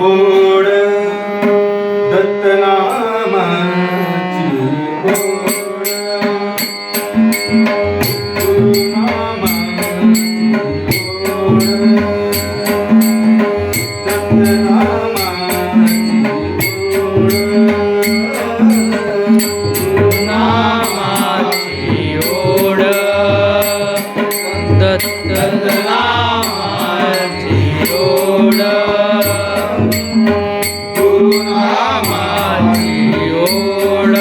ओढ दत्तनामाची ओढ गुरुनामाची ओढ दत्तनामाची ओढ गुरुनामाची ओढ दत्तनामाची ओढ गुरुनामाची ओढ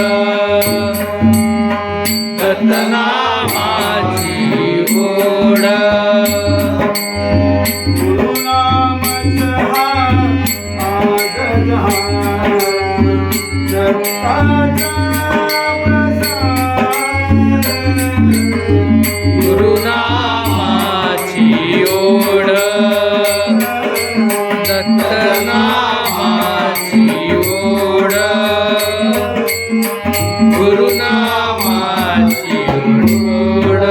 दत्तनामाची ओढ गुरुनामच हा आग जहान दत्ताचा प्रसाद गुरुनामाची ओढ दत्तनामाची ओढ गुरुनामाची ओढ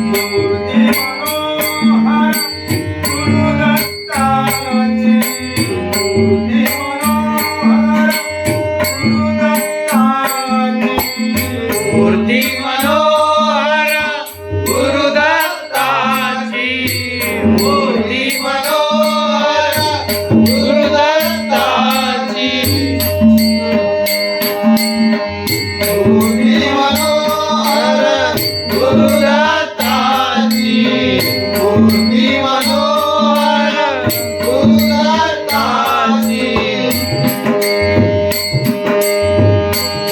मूर्ती मनोहर गुरुदत्ताची मूर्ती मनोहर गुरुदत्ताची मूर्ती मनोहर गुरुदत्ताची मूर्ती मनोहर गुरुदत्ताची मूर्ती मनोहर गुरुदत्ताची मूर्ती मनोहर गुरुदत्ताची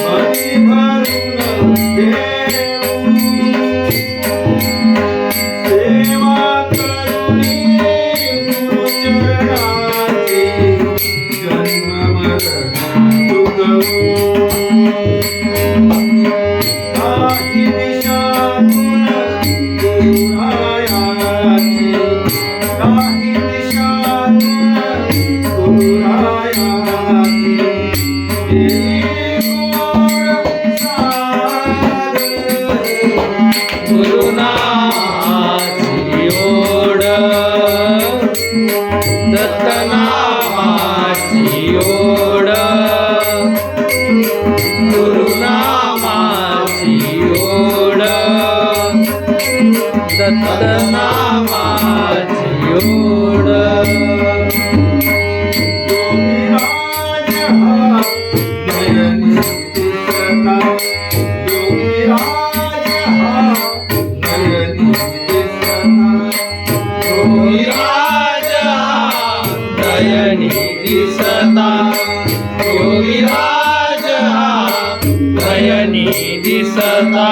मनी भरून देऊ सेवा करुणी गुरुचरणाची जन्म मरण तुगवू काही दिशातून गुरुरायाची काही दिशातून गुरुरायाची गुरुनामाची ओढ दत्तनामाची ओढ गुरुनामाची ओढ दत्तनामाची ओढ योगीराज नयनी दिसता योगीराज नयनी दिसता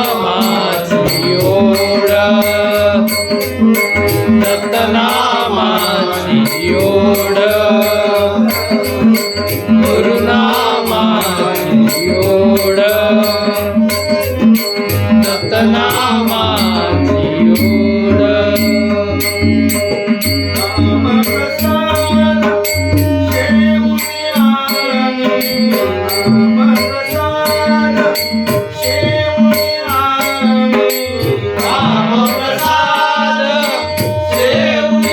गुरुनामाची ओढ दत्तनामाची ओढ गुरुनामाची ओढ दत्तनामाची ओढ रामप्रसाद शेवयानी रामप्रसाद शेवयानी रामप्रसाद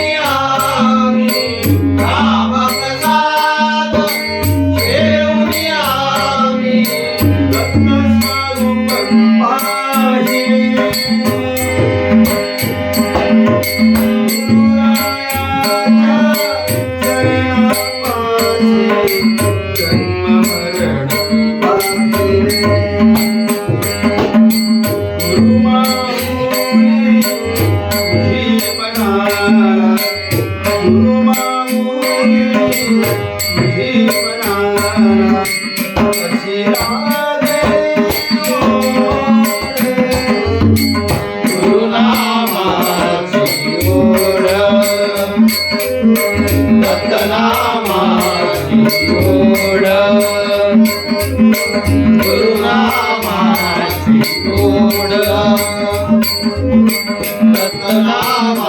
शेवयानी रामप्रसाद शेवयानी दत्तस्वरूप पाहि गुरुनामाची गुरुनामाची ओढ सतनामा